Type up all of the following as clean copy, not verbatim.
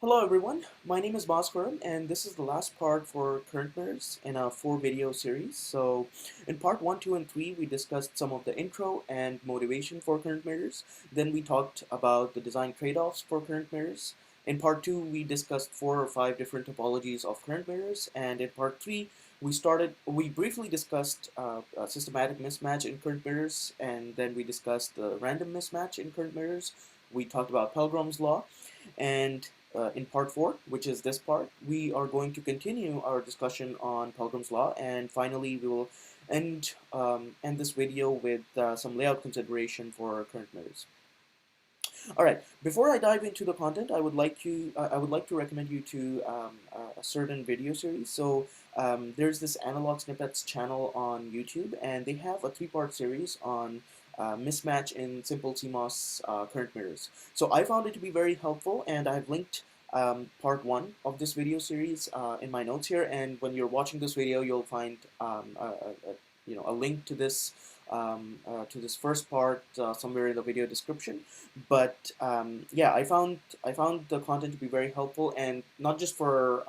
Hello everyone, my name is Bhaskaran and this is the last part for current mirrors in a 4 video series. So in part 1, 2, and 3 we discussed some of the intro and motivation for current mirrors. Then we talked about the design trade-offs for current mirrors. In part 2 we discussed 4 or 5 different topologies of current mirrors, and in part 3 we briefly discussed systematic mismatch in current mirrors, and then we discussed the random mismatch in current mirrors. We talked about Pelgrom's law, and in part 4, which is this part, we are going to continue our discussion on Pelgrim's Law, and finally we will end this video with some layout consideration for current mirrors. All right. Before I dive into the content, I would like to recommend you to a certain video series. So there's this Analog Snippets channel on YouTube, and they have a 3-part series on mismatch in simple CMOS current mirrors. So I found it to be very helpful, and I've linked part 1 of this video series in my notes here. And when you're watching this video, you'll find a link to this first part somewhere in the video description. But yeah, I found the content to be very helpful, and not just for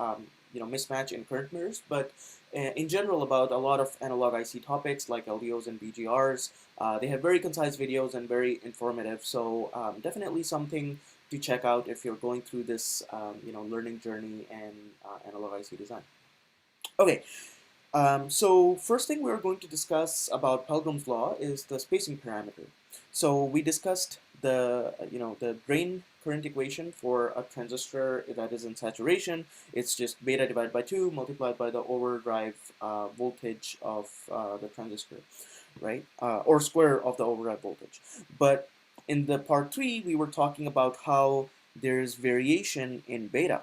mismatch in current mirrors, but in general about a lot of analog IC topics like LDOs and BGRs. They have very concise videos and very informative, so definitely something to check out if you're going through this learning journey and analog IC design. Okay. So first thing we're going to discuss about Pelgrim's law is the spacing parameter. So we discussed the drain current equation for a transistor that is in saturation. It's just beta divided by 2 multiplied by the overdrive voltage of the transistor, right? Or square of the overdrive voltage. But in the part 3, we were talking about how there's variation in beta,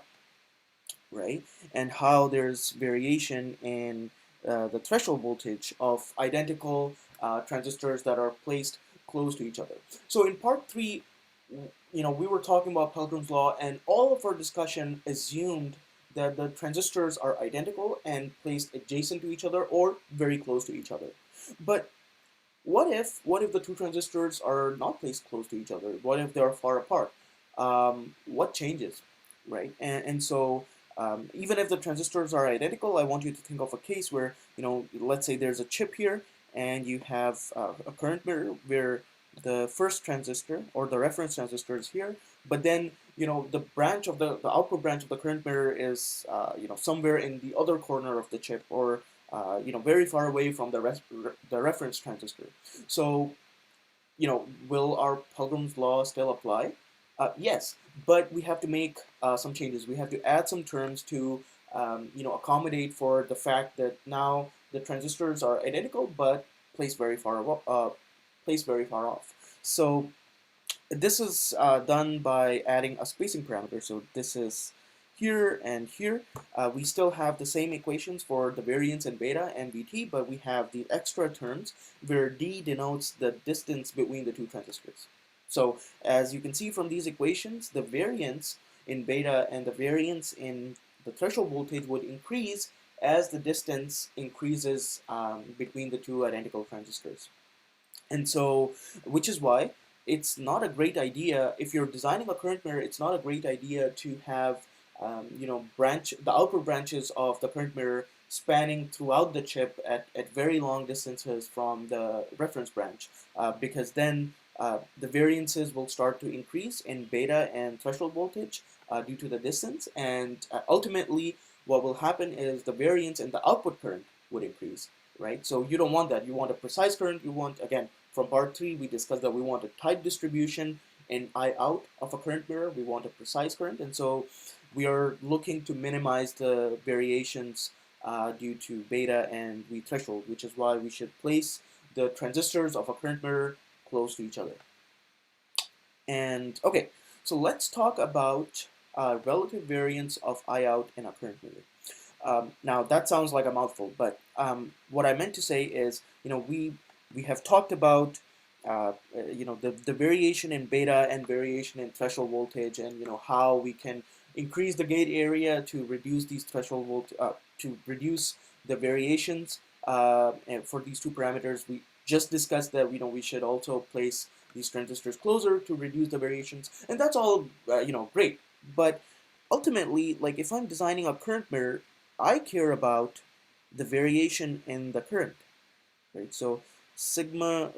right? And how there's variation in the threshold voltage of identical transistors that are placed close to each other. So in part 3, we were talking about Pelgrim's law, and all of our discussion assumed that the transistors are identical and placed adjacent to each other or very close to each other. But what if the two transistors are not placed close to each other? What if they are far apart? What changes, right? And so even if the transistors are identical, I want you to think of a case where, let's say there's a chip here, and you have a current mirror where the first transistor or the reference transistor is here, but then the branch of the output branch of the current mirror is somewhere in the other corner of the chip, or very far away from the reference transistor. So will our Pelgrim's law still apply? Yes, but we have to make some changes. We have to add some terms to accommodate for the fact that now the transistors are identical but placed very far off. So this is done by adding a spacing parameter. So this is here and here. We still have the same equations for the variance in beta and Vt, but we have the extra terms where d denotes the distance between the two transistors. So as you can see from these equations, the variance in beta and the variance in the threshold voltage would increase as the distance increases between the two identical transistors. And so, which is why it's not a great idea, if you're designing a current mirror, it's not a great idea to have the output branches of the current mirror spanning throughout the chip at very long distances from the reference branch, because then the variances will start to increase in beta and threshold voltage due to the distance, and ultimately what will happen is the variance in the output current would increase, right? So you don't want that. You want a precise current. You want, again, from part 3, we discussed that we want a tight distribution in I out of a current mirror. We want a precise current, and so we are looking to minimize the variations due to beta and V threshold, which is why we should place the transistors of a current mirror close to each other. And okay, so let's talk about relative variance of I out in a current mirror. Now that sounds like a mouthful, but what I meant to say is, we have talked about the variation in beta and variation in threshold voltage, and how we can increase the gate area to reduce these to reduce the variations and for these two parameters. We just discussed that we should also place these transistors closer to reduce the variations, and that's all great. But ultimately, like if I'm designing a current mirror, I care about the variation in the current, right? So sigma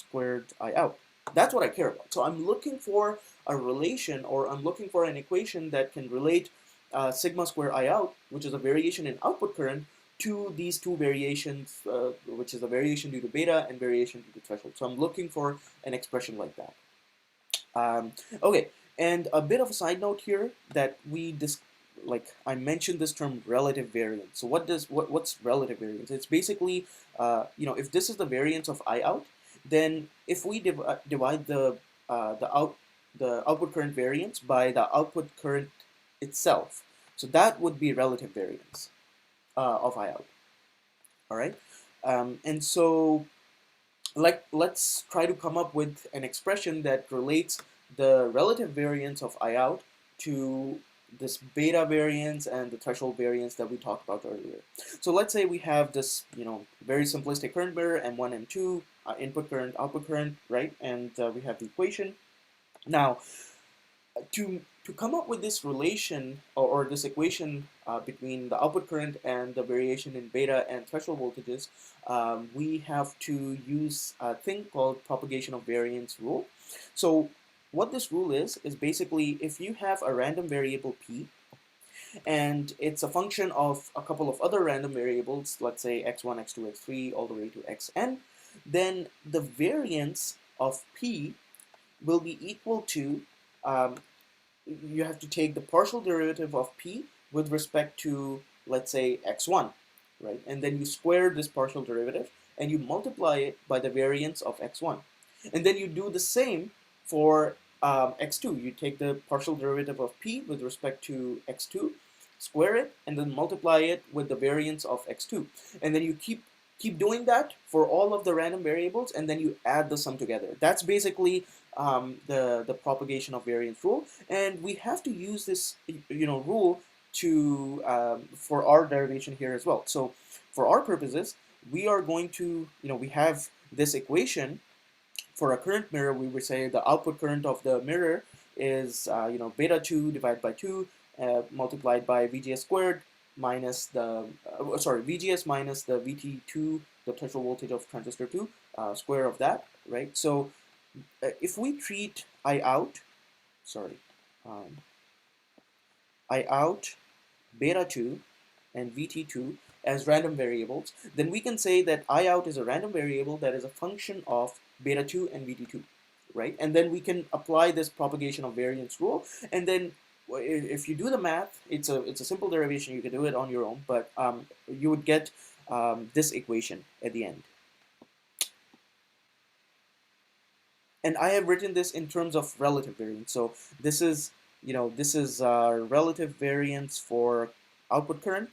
squared I out. That's what I care about. So I'm looking for a relation, or I'm looking for an equation that can relate sigma square I out, which is a variation in output current, to these two variations, which is a variation due to beta and variation due to threshold. So I'm looking for an expression like that. Okay, and a bit of a side note here that like I mentioned this term relative variance. So what's relative variance? It's basically if this is the variance of I out, then if we divide the output current variance by the output current itself, so that would be relative variance of I out. All right, and so like let's try to come up with an expression that relates the relative variance of I out to this beta variance and the threshold variance that we talked about earlier. So let's say we have this, very simplistic current mirror, M1, M2, input current, output current, right? And we have the equation. Now, to come up with this relation, or this equation between the output current and the variation in beta and threshold voltages, we have to use a thing called propagation of variance rule. So what this rule is basically if you have a random variable p, and it's a function of a couple of other random variables, let's say x1, x2, x3, all the way to xn, then the variance of p will be equal to, um, you have to take the partial derivative of p with respect to, let's say, x1, right? And then you square this partial derivative and you multiply it by the variance of x1. And then you do the same for x2. You take the partial derivative of p with respect to x2, square it, and then multiply it with the variance of x2. And then you keep doing that for all of the random variables, and then you add the sum together. That's basically the propagation of variance rule, and we have to use this rule to for our derivation here as well. So for our purposes, we are going to we have this equation for a current mirror. We would say the output current of the mirror is beta 2 divided by 2 multiplied by VGS squared minus the VGS minus the VT2, the threshold voltage of transistor 2, square of that, right? So if we treat I out, um, I out, beta 2, and VT2 as random variables, then we can say that I out is a random variable that is a function of beta 2 and VT2, right? And then we can apply this propagation of variance rule, and then if you do the math, it's a simple derivation. You can do it on your own, but you would get this equation at the end. And I have written this in terms of relative variance. So this is, relative variance for output current,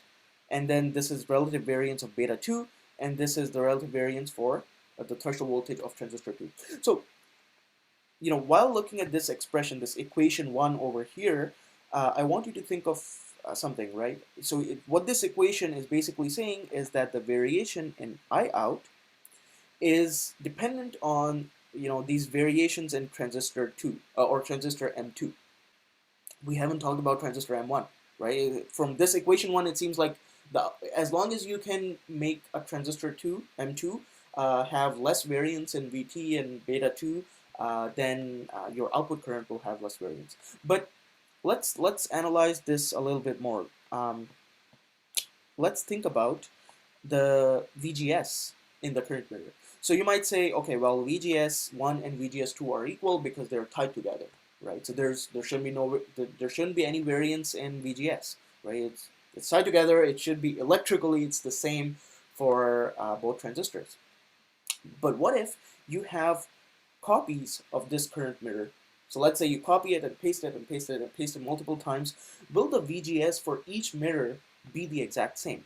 and then this is relative variance of beta 2, and this is the relative variance for the threshold voltage of transistor 2. So, while looking at this expression, this equation 1 over here, I want you to think of something, right? So what this equation is basically saying is that the variation in I out is dependent on these variations in transistor 2 or transistor M2. We haven't talked about transistor M1, right? From this equation 1, it seems like as long as you can make a transistor 2 M2 have less variance in VT and beta 2, then your output current will have less variance. But let's analyze this a little bit more. Let's think about the VGS in the current mirror. So you might say, okay, well, VGS1 and VGS2 are equal because they're tied together, right? So there shouldn't be any variance in VGS, right? It's tied together. It should be electrically, it's the same for both transistors. But what if you have copies of this current mirror? So let's say you copy it and paste it and paste it and paste it multiple times. Will the VGS for each mirror be the exact same?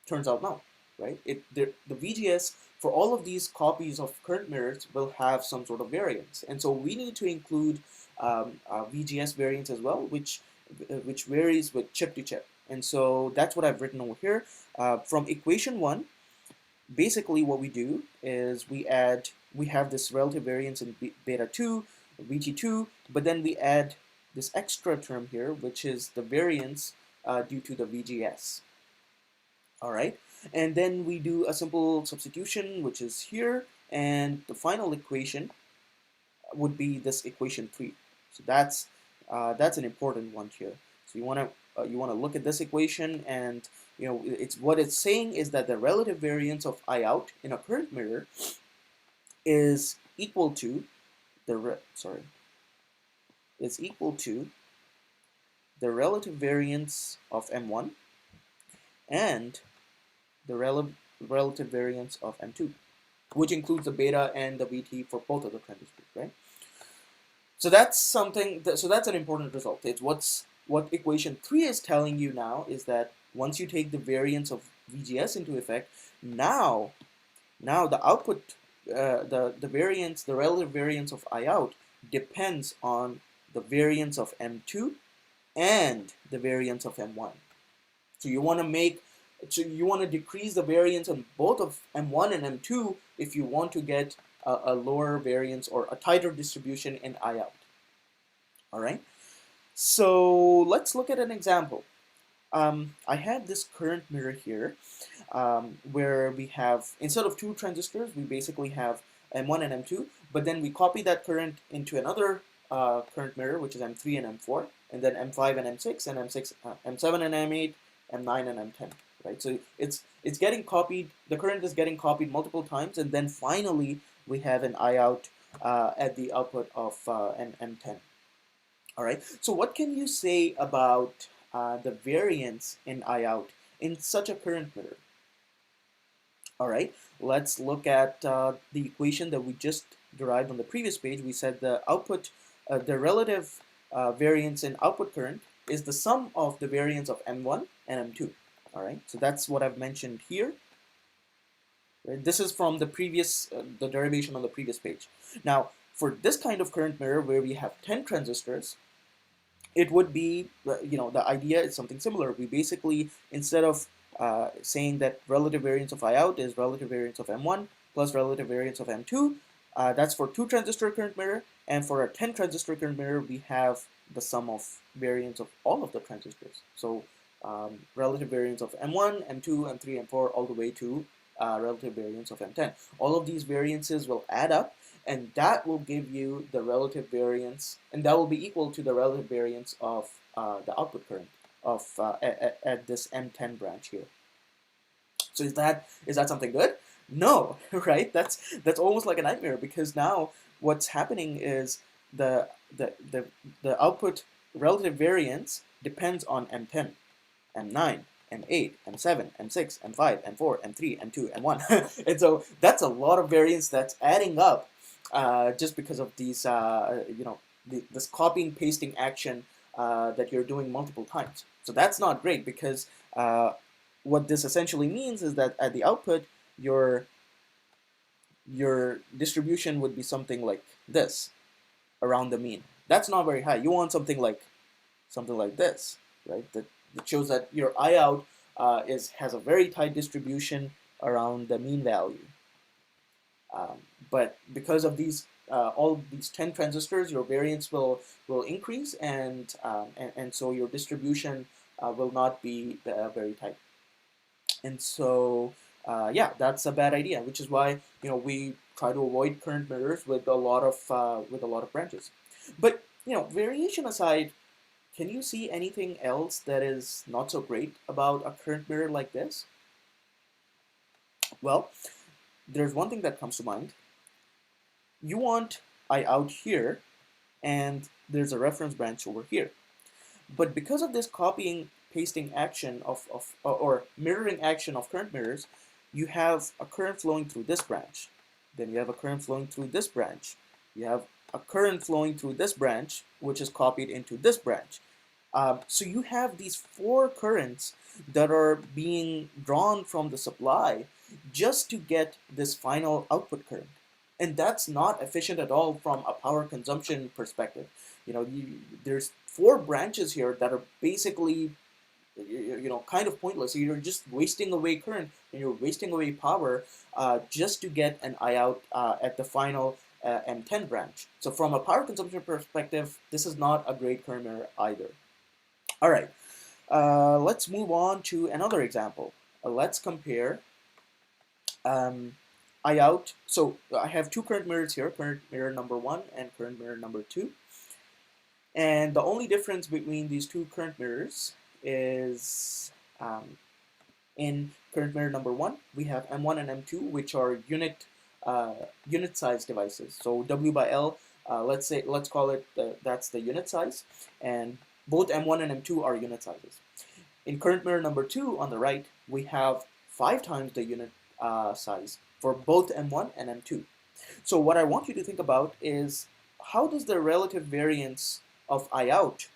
Turns out no, right? The VGS for all of these copies of current mirrors will have some sort of variance, and so we need to include VGS variance as well, which varies with chip to chip. And so that's what I've written over here. From equation 1, basically what we do is we have this relative variance in beta 2, VT2, but then we add this extra term here, which is the variance due to the VGS. All right, and then we do a simple substitution, which is here, and the final equation would be this equation 3. So that's an important one here. So you want to look at this equation, and it's what it's saying is that the relative variance of I out in a current mirror is equal to is equal to the relative variance of M1 and the relative variance of M2, which includes the beta and the VT for both of the transistors, right? So that's something. So that's an important result. It's what equation 3 is telling you now is that once you take the variance of VGS into effect, now the output, the variance, the relative variance of I out depends on the variance of M2 and the variance of M1. So you want to decrease the variance on both of M1 and M2 if you want to get a lower variance or a tighter distribution in I out. All right. So let's look at an example. I have this current mirror here, where we have, instead of two transistors, we basically have M1 and M2, but then we copy that current into another current mirror, which is M3 and M4, and then M5 and M6, and M7 and M8, M9 and M10, right? So it's getting copied, the current is getting copied multiple times, and then finally we have an I out at the output of M10. All right, so what can you say about the variance in I out in such a current mirror? All right, let's look at the equation that we just derived on the previous page. We said the relative variance in output current is the sum of the variance of M1 and M2. All right, so that's what I've mentioned here. Right? This is from the previous, the derivation on the previous page. Now, for this kind of current mirror where we have 10 transistors, it would be, the idea is something similar. We basically, instead of saying that relative variance of I out is relative variance of M1 plus relative variance of M2, that's for 2 transistor current mirror, and for a 10 transistor current mirror, we have the sum of variance of all of the transistors. So relative variance of M1, M2, M3, M4, all the way to relative variance of M10. All of these variances will add up, and that will give you the relative variance, and that will be equal to the relative variance of the output current of at this M10 branch here. So is that something good? No, right? That's almost like a nightmare, because now what's happening is the output relative variance depends on M10, M9, M8, M7, M6, M5, M4, M3, M2, M1. And so that's a lot of variance that's adding up just because of these, this copying pasting action that you're doing multiple times. So that's not great, because what this essentially means is that at the output, your distribution would be something like this around the mean. That's not very high. You want something like this, right? That shows that your I out has a very tight distribution around the mean value. But because of these all these 10 transistors, your variance will increase, and so your distribution will not be very tight. And so yeah, that's a bad idea, which is why we try to avoid current mirrors with a lot of branches. But variation aside, can you see anything else that is not so great about a current mirror like this? Well, there's one thing that comes to mind. You want I out here, and there's a reference branch over here. But because of this copying pasting action or mirroring action of current mirrors, you have a current flowing through this branch. Then you have a current flowing through this branch. You have a current flowing through this branch, which is copied into this branch. So you have these 4 currents that are being drawn from the supply just to get this final output current. And that's not efficient at all from a power consumption perspective. There's 4 branches here that are basically kind of pointless. You're just wasting away current, and you're wasting away power just to get an I out at the final M10 branch. So from a power consumption perspective, this is not a great current mirror either. All right, let's move on to another example. Let's compare I out. So I have two current mirrors here, current mirror number 1 and current mirror number 2. And the only difference between these two current mirrors is in current mirror number 1, we have M1 and M2, which are unit size devices. So W by L, let's call it that's the unit size, and both M1 and M2 are unit sizes. In current mirror number 2 on the right, we have 5 times the unit size for both M1 and M2. So what I want you to think about is, how does the relative variance of I out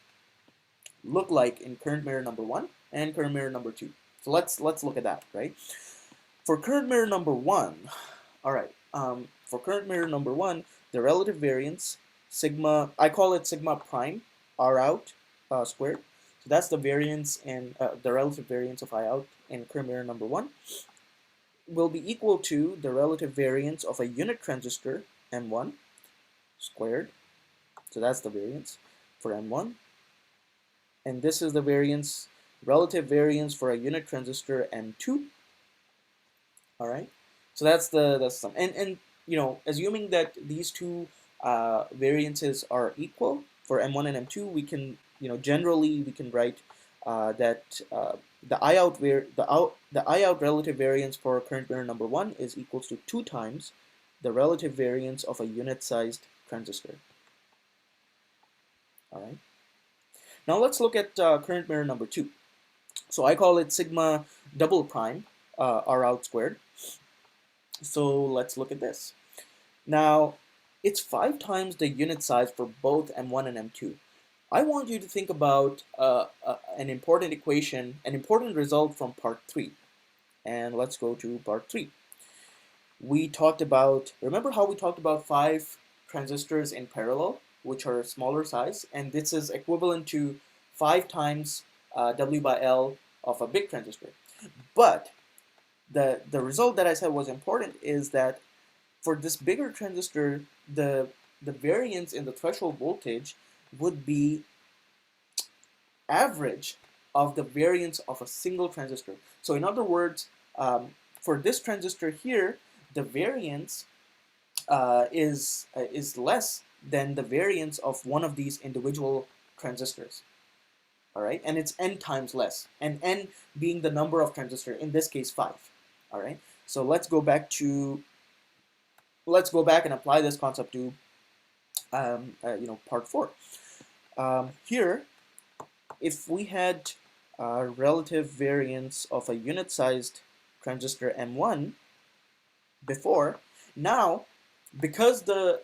look like in current mirror number 1 and current mirror number 2? So let's look at that, right? For current mirror number 1, all right, for current mirror number 1, the relative variance, sigma, I call it sigma prime R out squared. So that's the variance in the relative variance of I out in current mirror number 1 will be equal to the relative variance of a unit transistor M1 squared. So that's the variance for M1. And this is the variance, relative variance for a unit transistor M2. All right. So that's the sum. And you know, assuming that these two variances are equal for M1 and M2, we can, you know, generally we can write that the I out relative variance for current mirror number 1 is equals to 2 times the relative variance of a unit-sized transistor. All right. Now let's look at current mirror number 2. So I call it sigma double prime R out squared. So let's look at this. Now it's 5 times the unit size for both M1 and M2. I want you to think about an important equation, an important result from part 3. And let's go to part 3. We talked about, remember how we talked about 5 transistors in parallel, which are smaller size, and this is equivalent to 5 times W by L of a big transistor. But the result that I said was important is that for this bigger transistor, the variance in the threshold voltage would be average of the variance of a single transistor. So in other words, for this transistor here, the variance is less than the variance of one of these individual transistors. All right, and it's n times less, and n being the number of transistors, in this case 5. All right, so let's go back and apply this concept to part 4. Here, if we had a relative variance of a unit-sized transistor M1 before, now because the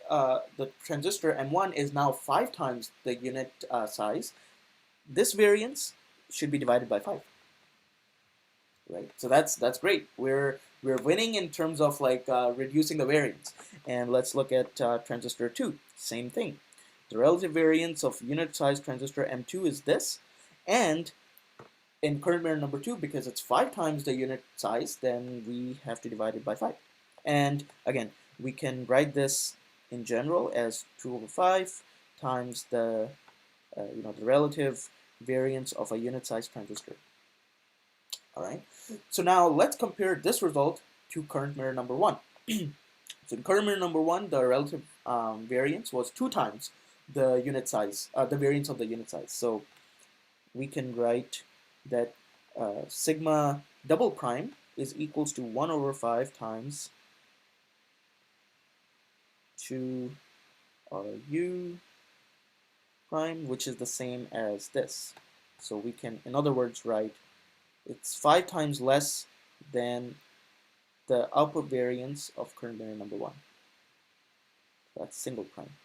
transistor M1 is now 5 times the unit size, this variance should be divided by 5. Right, so that's great. We're winning in terms of like reducing the variance. And let's look at transistor 2. Same thing. The relative variance of unit size transistor M2 is this, and in current mirror number 2, because it's 5 times the unit size, then we have to divide it by 5. And again, we can write this in general as 2 over 5 times the the relative variance of a unit size transistor. All right. So now let's compare this result to current mirror number 1. So in current mirror number 1, the relative variance was 2 times the unit size, the variance of the unit size. So we can write that sigma double prime is equals to 1 over 5 times 2 RU prime, which is the same as this. So we can, in other words, write it's 5 times less than the output variance of current mirror number 1. That's single prime.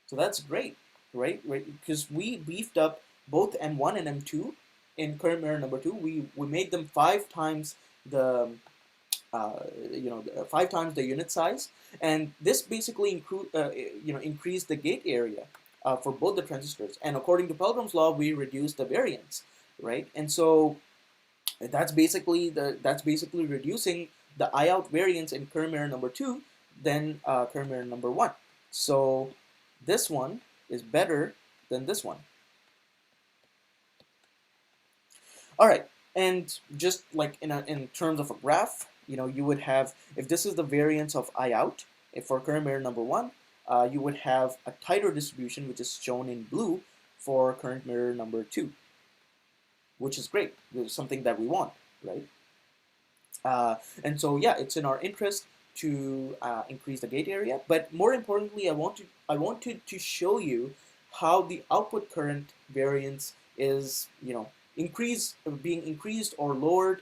So that's great, right? Because we beefed up both M1 and M2 in current mirror number 2. We made them 5 times the 5 times the unit size, and this basically increased the gate area for both the transistors. And according to Pelgrom's law, we reduced the variance, right? And so that's basically reducing the I out variance in current mirror number 2 than current mirror number 1. So this one is better than this one. All right, and just like in terms of a graph, you would have, if this is the variance of I out, if for current mirror number 1, you would have a tighter distribution, which is shown in blue for current mirror number 2, which is great. It's something that we want, right? And so yeah, it's in our interest to increase the gate area. But more importantly, I wanted to show you how the output current variance is being increased or lowered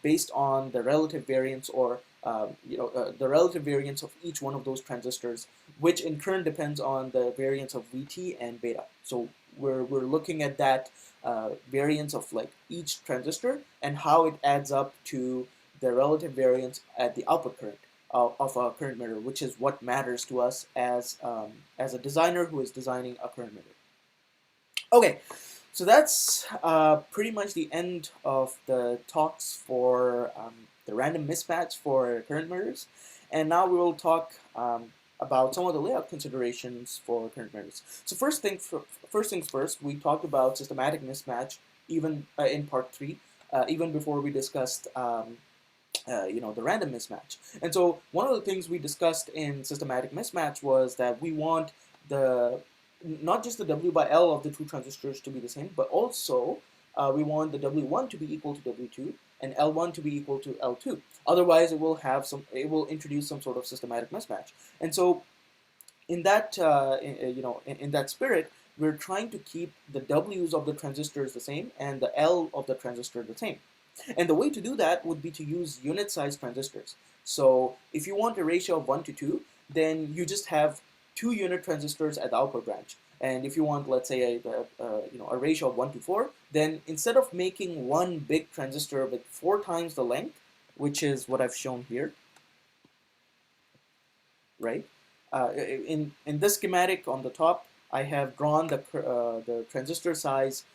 based on the relative variance or the relative variance of each one of those transistors, which in turn depends on the variance of VT and beta. So we're looking at that variance of like each transistor and how it adds up to the relative variance at the output current of a current mirror, which is what matters to us as a designer who is designing a current mirror. Okay, so that's pretty much the end of the talks for the random mismatch for current mirrors, and now we will talk about some of the layout considerations for current mirrors. So first things first, we talked about systematic mismatch even in part 3, even before we discussed the random mismatch. And so one of the things we discussed in systematic mismatch was that we want the not just the W by L of the two transistors to be the same, but also we want the W1 to be equal to W2 and L1 to be equal to L2. Otherwise, it will introduce some sort of systematic mismatch. And so in that in that spirit, we're trying to keep the W's of the transistors the same and the L of the transistor the same. And the way to do that would be to use unit size transistors. So if you want a ratio of 1 to 2, then you just have 2 unit transistors at the output branch. And if you want, let's say, a ratio of 1 to 4, then instead of making one big transistor with 4 times the length, which is what I've shown here, right? In this schematic on the top, I have drawn the transistor size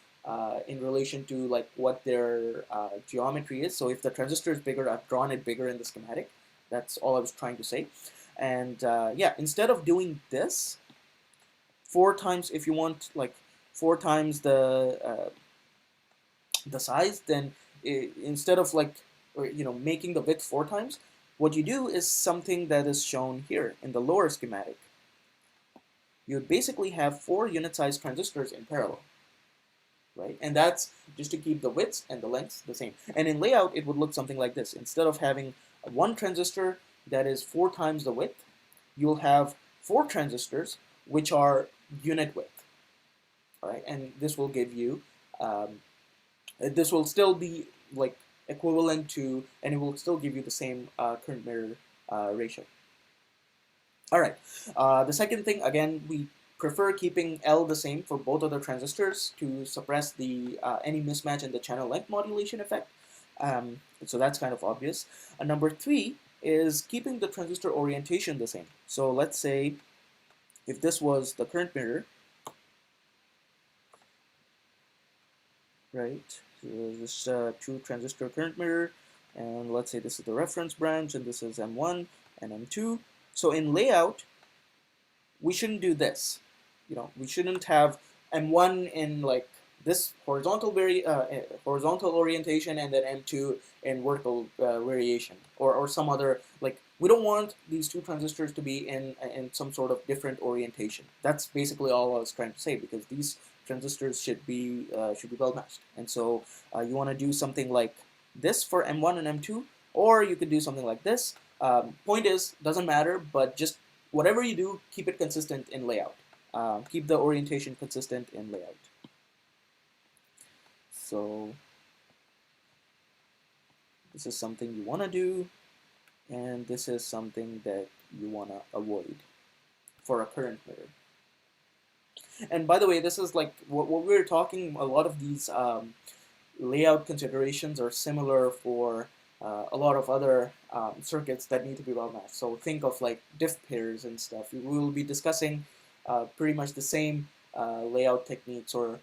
in relation to like what their geometry is. So if the transistor is bigger, I've drawn it bigger in the schematic. That's all I was trying to say. And yeah, instead of doing this 4 times, if you want like 4 times the size, then instead of like making the width 4 times, what you do is something that is shown here in the lower schematic. You would basically have 4 unit size transistors in parallel. Right? And that's just to keep the widths and the lengths the same. And in layout, it would look something like this. Instead of having one transistor that is 4 times the width, you'll have 4 transistors which are unit width. All right? And this will give you, this will still be like equivalent to, and it will still give you the same current mirror ratio. All right. The second thing, again, we prefer keeping L the same for both of the transistors to suppress the any mismatch in the channel length modulation effect. So that's kind of obvious. Number 3 is keeping the transistor orientation the same. So let's say if this was the current mirror, right? So this 2 transistor current mirror, and let's say this is the reference branch, and this is M1 and M2. So in layout, we shouldn't do this. We shouldn't have M1 in like this horizontal horizontal orientation and then M2 in vertical variation or some other, like, we don't want these 2 transistors to be in some sort of different orientation. That's basically all I was trying to say, because these transistors should be well matched. And so you want to do something like this for M1 and M2, or you could do something like this. Point is, doesn't matter, but just whatever you do, keep it consistent in layout. Keep the orientation consistent in layout. So this is something you want to do, and this is something that you want to avoid for a current mirror. And by the way, this is like what we're talking, a lot of these layout considerations are similar for a lot of other circuits that need to be well matched. So think of like diff pairs and stuff. We will be discussing pretty much the same layout techniques or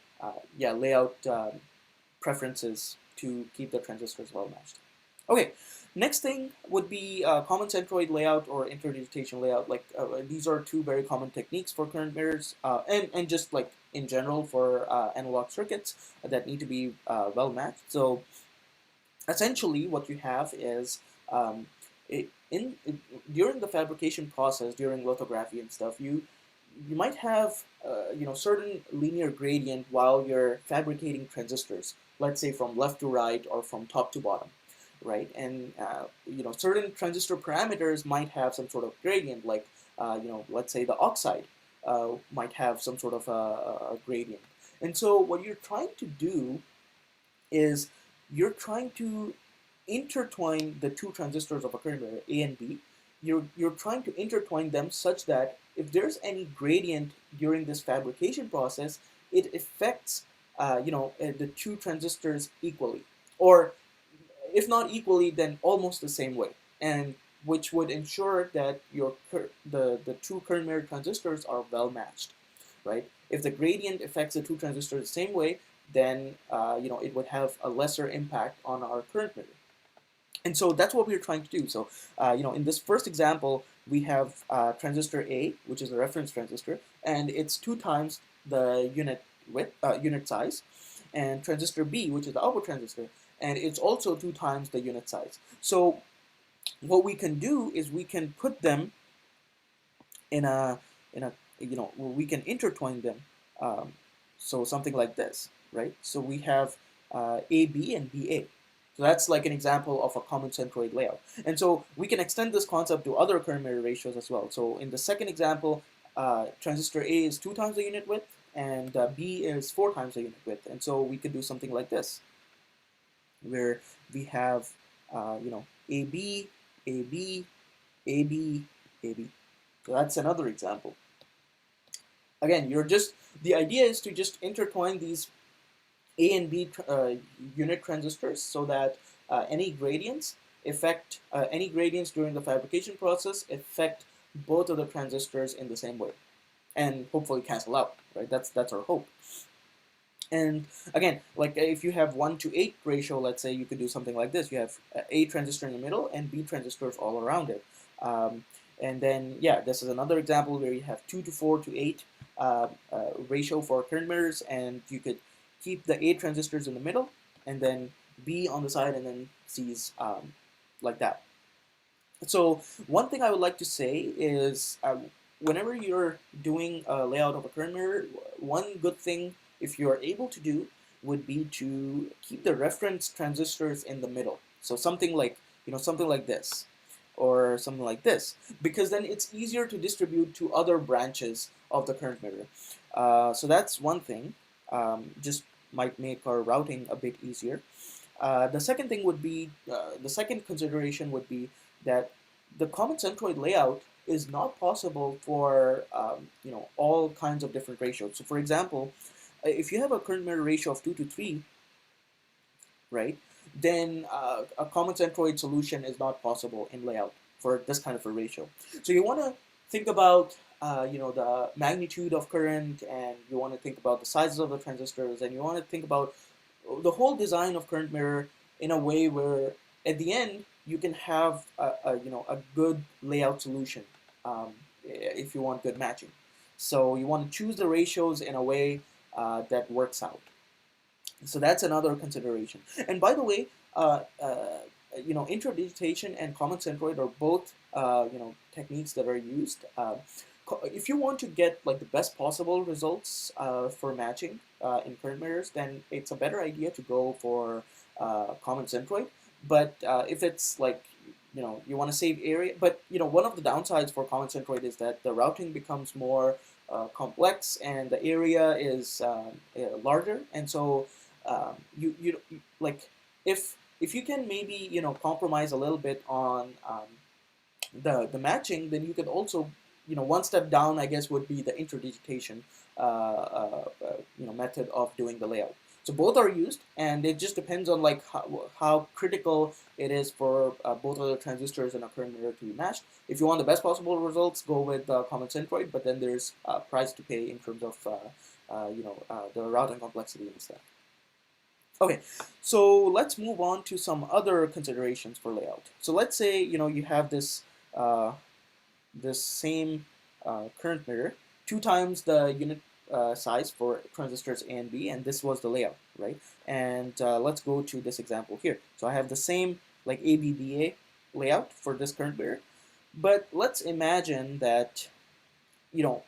layout preferences to keep the transistors well matched. Okay, Next thing would be common centroid layout or interdigitation layout. Like these are two very common techniques for current mirrors, and just like in general for analog circuits that need to be well matched. So essentially, what you have is during the fabrication process, during lithography and stuff, you might have certain linear gradient while you're fabricating transistors. Let's say from left to right or from top to bottom, right? And certain transistor parameters might have some sort of gradient, like let's say the oxide might have some sort of a gradient. And so what you're trying to do is you're trying to intertwine the two transistors of a current mirror, A and B. You're trying to intertwine them such that if there's any gradient during this fabrication process, it affects the two transistors equally, or if not equally, then almost the same way, and which would ensure that the two current mirror transistors are well matched, right? If the gradient affects the two transistors the same way, then it would have a lesser impact on our current mirror. And so that's what we're trying to do. So, in this first example, we have transistor A, which is a reference transistor, and it's 2 times the unit size, and transistor B, which is the output transistor, and it's also 2 times the unit size. So, what we can do is we can put them in a we can intertwine them. So something like this, right? So we have AB and BA. So that's like an example of a common centroid layout. And so we can extend this concept to other current mirror ratios as well. So in the second example, transistor A is 2 times the unit width, and B is 4 times the unit width. And so we could do something like this, where we have AB, AB, AB, AB. So that's another example. Again, the idea is to just intertwine these A and B unit transistors so that any gradients during the fabrication process affect both of the transistors in the same way, and hopefully cancel out, right? That's our hope. And again, like if you have 1:8 ratio, let's say, you could do something like this. You have A transistor in the middle and B transistors all around it. And then, yeah, this is another example where you have 2:4:8 ratio for current mirrors, and you could keep the A transistors in the middle, and then B on the side, and then C's like that. So one thing I would like to say is whenever you're doing a layout of a current mirror, one good thing, if you're able to do, would be to keep the reference transistors in the middle. So something like this, or something like this, because then it's easier to distribute to other branches of the current mirror. So that's one thing. Just might make our routing a bit easier. The second thing would be, the second consideration would be that the common centroid layout is not possible for all kinds of different ratios. So for example, if you have a current mirror ratio of 2:3, right, then a common centroid solution is not possible in layout for this kind of a ratio. So you want to think about the magnitude of current, and you want to think about the sizes of the transistors, and you want to think about the whole design of current mirror in a way where at the end you can have a good layout solution if you want good matching. So you want to choose the ratios in a way that works out. So that's another consideration. And by the way, interdigitation and common centroid are both techniques that are used. If you want to get like the best possible results for matching in current mirrors, then it's a better idea to go for common centroid. But if it's like you want to save area, but one of the downsides for common centroid is that the routing becomes more complex and the area is larger, and so you like if you can maybe compromise a little bit on the matching, then you could also one step down, I guess, would be the interdigitation method of doing the layout. So both are used, and it just depends on like how critical it is for both of the transistors in a current mirror to be matched. If you want the best possible results, go with common centroid, but then there's a price to pay in terms of the routing complexity and stuff. Okay, so let's move on to some other considerations for layout. So let's say you have uh, this same current mirror, two times the unit size for transistors A and B, and this was the layout, right? And let's go to this example here. So I have the same like ABBA layout for this current mirror, but let's imagine that you know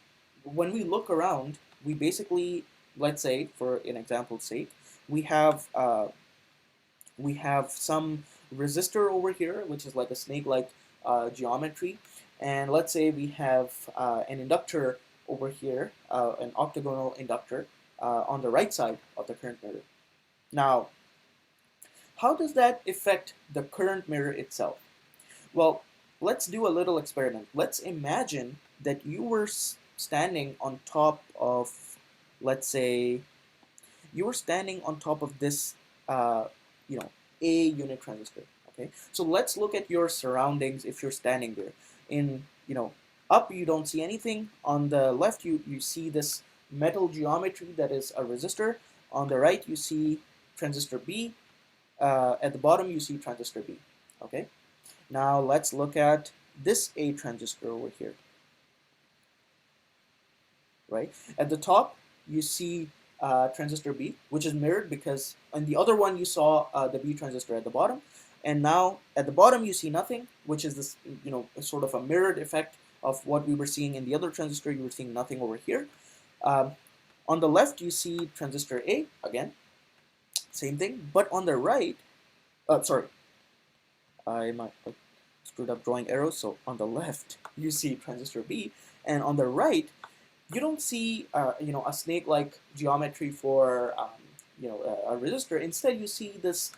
when we look around, we basically, let's say for an example's sake, we have some resistor over here, which is like a snake-like geometry. And let's say we have an inductor over here, an octagonal inductor on the right side of the current mirror. Now, how does that affect the current mirror itself? Well, let's do a little experiment. Let's imagine that you were standing on top of, let's say, you were standing on top of this, you know, A unit transistor. Okay, so let's look at your surroundings if you're standing there. In up you don't see anything. On the left you see this metal geometry that is a resistor. On the right you see transistor B. At the bottom you see transistor B. Okay, now let's look at this A transistor over here. Right? At the top, you see transistor B, which is mirrored because on the other one you saw the B transistor at the bottom, and now at the bottom you see nothing, which is this, sort of a mirrored effect of what we were seeing in the other transistor. You were seeing nothing over here. Um, on the left, you see transistor A again, same thing, but on the right, sorry, I might have screwed up drawing arrows. So on the left, you see transistor B, and on the right, you don't see a snake-like geometry for a resistor. Instead, you see this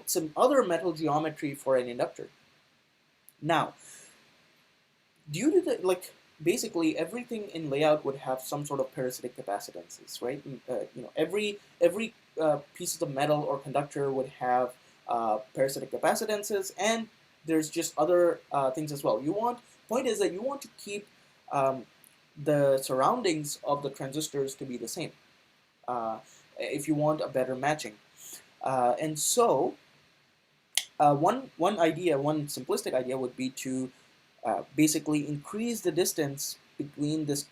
some other metal geometry for an inductor. Now, due to the basically everything in layout would have some sort of parasitic capacitances, right? Every pieces of metal or conductor would have parasitic capacitances, and there's just other things as well. Point is that you want to keep the surroundings of the transistors to be the same if you want a better matching. And so one simplistic idea would be to basically increase the distance between this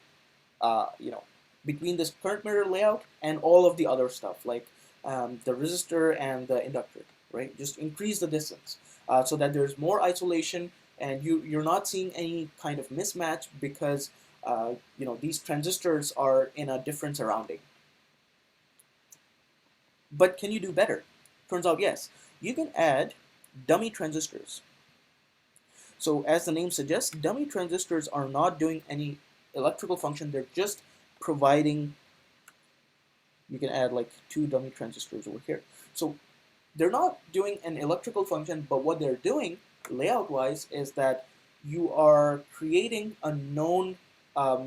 current mirror layout and all of the other stuff, like the resistor and the inductor, right? Just increase the distance so that there's more isolation, and you're not seeing any kind of mismatch because these transistors are in a different surrounding. But can you do better? Turns out yes. You can add dummy transistors. So as the name suggests, dummy transistors are not doing any electrical function. They're just providing. You can add like 2 dummy transistors over here. So they're not doing an electrical function, but what they're doing layout-wise is that you are creating a known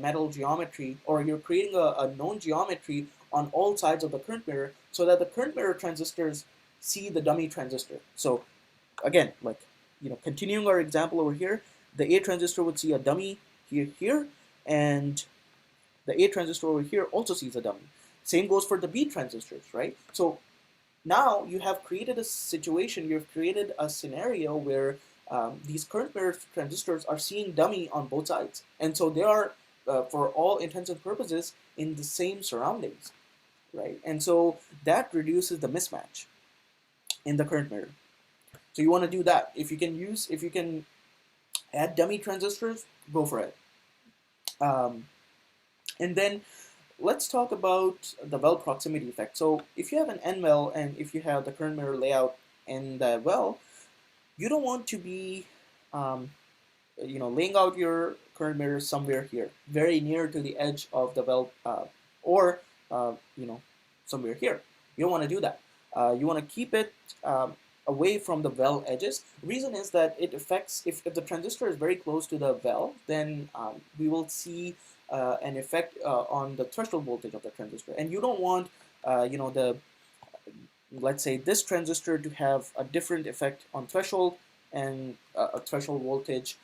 metal geometry, or you're creating a known geometry on all sides of the current mirror, so that the current mirror transistors see the dummy transistor. So again, continuing our example over here, the A transistor would see a dummy here, and the A transistor over here also sees a dummy. Same goes for the B transistors, right? So now you have created a situation, you've created a scenario where these current mirror transistors are seeing dummy on both sides. And so they are, for all intents and purposes, in the same surroundings, right? And so that reduces the mismatch in the current mirror. So you want to do that. If you can add dummy transistors, go for it. And then let's talk about the well proximity effect. So if you have an N well, and if you have the current mirror layout in the well, you don't want to be laying out your current mirror somewhere here, very near to the edge of the well, or somewhere here. You don't want to do that. You want to keep it away from the well edges. Reason is that it affects, if the transistor is very close to the well, then we will see an effect on the threshold voltage of the transistor. And you don't want let's say this transistor to have a different effect on threshold, and a threshold voltage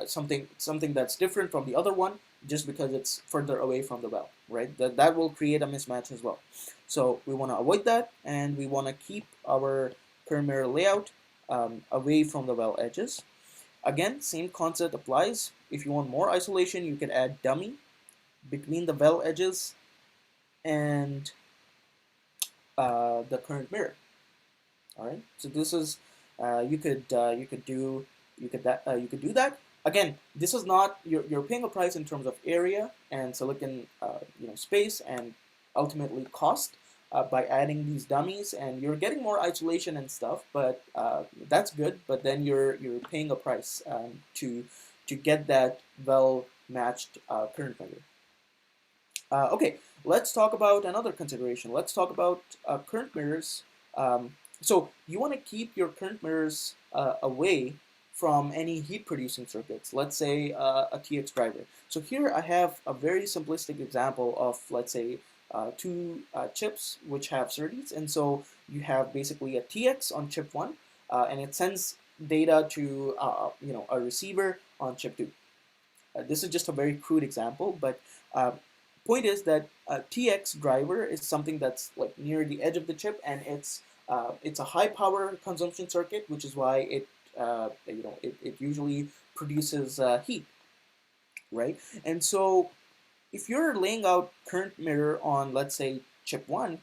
something that's different from the other one, just because it's further away from the well, right? That will create a mismatch as well. So we want to avoid that, and we want to keep our current mirror layout away from the well edges. Again, same concept applies. If you want more isolation, you can add dummy between the well edges and the current mirror. All right. So this is you could do that. Again, this is not you're paying a price in terms of area and silicon space and ultimately cost by adding these dummies, and you're getting more isolation and stuff. But that's good. But then you're paying a price to get that well matched current value. Okay, let's talk about another consideration. Let's talk about current mirrors. So you want to keep your current mirrors away from any heat producing circuits, let's say a TX driver. So here I have a very simplistic example of, let's say, two chips which have SerDes. And so you have basically a TX on chip 1, and it sends data to a receiver on chip 2. This is just a very crude example, but point is that a TX driver is something that's like near the edge of the chip, and it's a high power consumption circuit, which is why it usually produces heat, right? And so if you're laying out current mirror on, let's say, chip 1,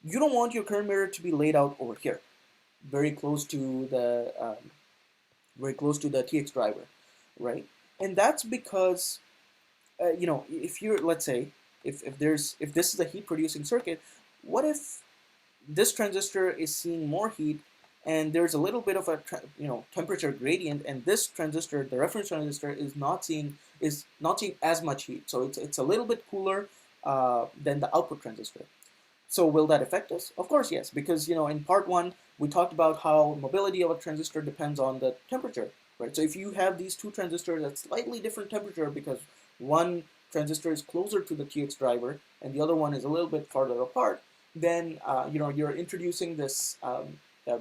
you don't want your current mirror to be laid out over here, very close to the TX driver, right? And that's because if you're, let's say, if this is a heat producing circuit, what if this transistor is seeing more heat, and there's a little bit of a temperature gradient, and this transistor, the reference transistor, is not seeing as much heat, so it's a little bit cooler than the output transistor. So will that affect us? Of course, yes, because in part 1 we talked about how mobility of a transistor depends on the temperature, right? So if you have these two transistors at slightly different temperature, because one transistor is closer to the TX driver and the other one is a little bit farther apart, then you're introducing this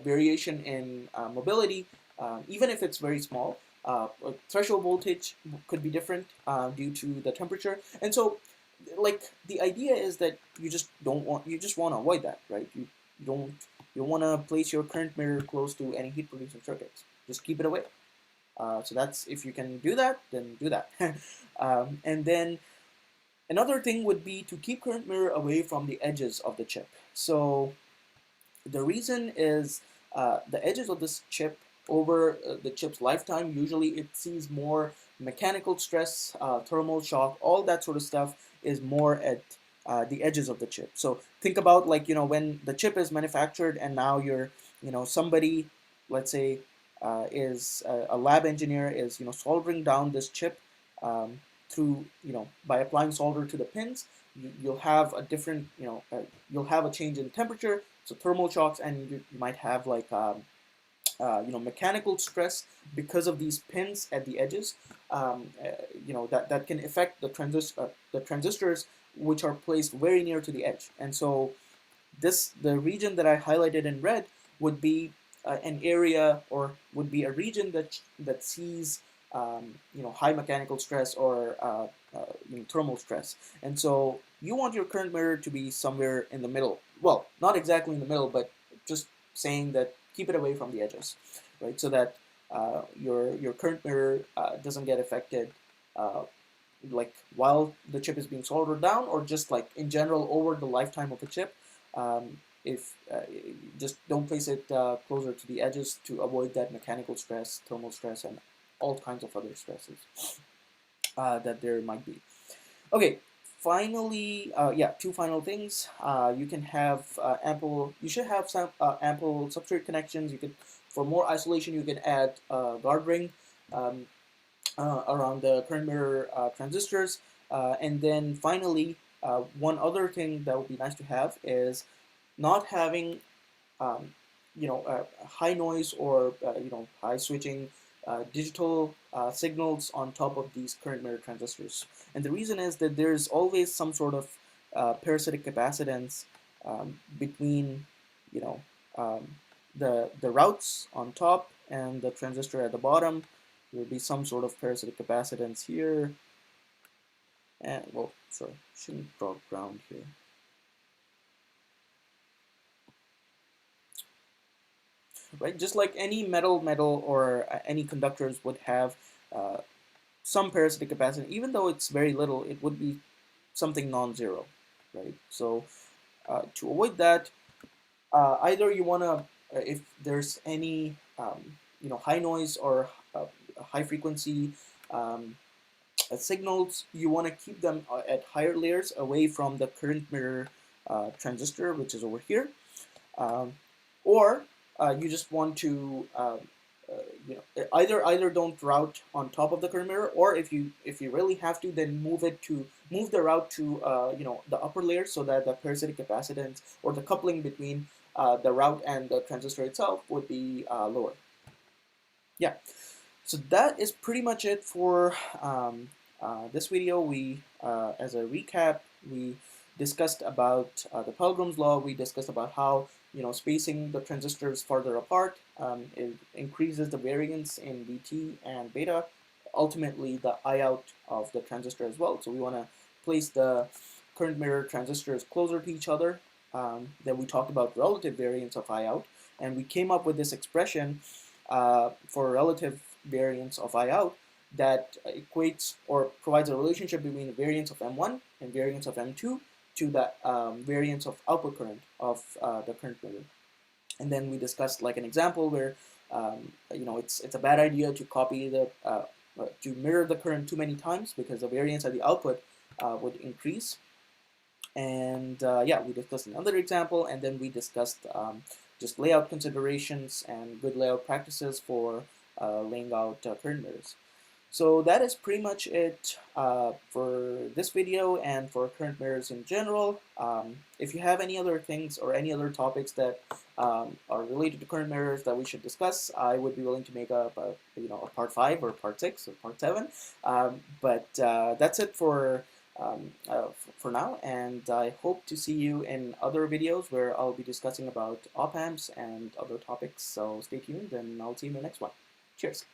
variation in mobility, even if it's very small. Threshold voltage could be different due to the temperature, and so like the idea is that you just want to avoid that, right? Don't you want to place your current mirror close to any heat producing circuits. Just keep it away. So that's, if you can do that, then do that. And then another thing would be to keep current mirror away from the edges of the chip. So the reason is the edges of this chip over the chip's lifetime, usually it sees more mechanical stress, thermal shock, all that sort of stuff is more at the edges of the chip. So think about, like, when the chip is manufactured and now somebody, let's say, is a lab engineer is soldering down this chip through by applying solder to the pins. You'll have a different you'll have a change in temperature, so thermal shocks, and you might have like mechanical stress because of these pins at the edges. That can affect the transistors which are placed very near to the edge. And so the region that I highlighted in red would be an area, or would be a region that sees high mechanical stress or thermal stress. And so you want your current mirror to be somewhere in the middle. Well, not exactly in the middle, but just saying that keep it away from the edges, right? So that your current mirror doesn't get affected like while the chip is being soldered down, or just like in general over the lifetime of the chip. If just don't place it closer to the edges to avoid that mechanical stress, thermal stress, and all kinds of other stresses that there might be. Okay, finally, two final things. You should have some ample substrate connections. For more isolation, you can add guard ring around the current mirror transistors. And then finally, one other thing that would be nice to have is not having high noise or high switching digital signals on top of these current mirror transistors. And the reason is that there's always some sort of parasitic capacitance between the routes on top and the transistor at the bottom. There will be some sort of parasitic capacitance here, And well, sorry, shouldn't draw ground here. Right, just like any metal or any conductors would have uh, some parasitic capacitance, even though it's very little, it would be something non-zero, right? So to avoid that, either you want to, if there's any high noise or high frequency um, signals, you want to keep them at higher layers away from the current mirror transistor, which is over here. um, or you just want to either don't route on top of the current mirror, or if you really have to, then move the route to the upper layer, so that the parasitic capacitance or the coupling between the route and the transistor itself would be lower. Yeah. So that is pretty much it for this video. As a recap, we discussed about the Pelgrom's law. We discussed about how spacing the transistors farther apart it increases the variance in BT and beta, ultimately the I out of the transistor as well. So we want to place the current mirror transistors closer to each other. Then we talked about relative variance of I out, and we came up with this expression for relative variance of I out that equates or provides a relationship between the variance of M1 and variance of M2 to the variance of output current of the current mirror. And then we discussed like an example where it's a bad idea to copy the to mirror the current too many times, because the variance at the output would increase. And yeah, we discussed another example, and then we discussed just layout considerations and good layout practices for laying out current mirrors. So that is pretty much it for this video and for current mirrors in general. If you have any other things or any other topics that are related to current mirrors that we should discuss, I would be willing to make a part 5 or part 6 or part 7. But that's it for now, and I hope to see you in other videos where I'll be discussing about op amps and other topics. So stay tuned, and I'll see you in the next one. Cheers.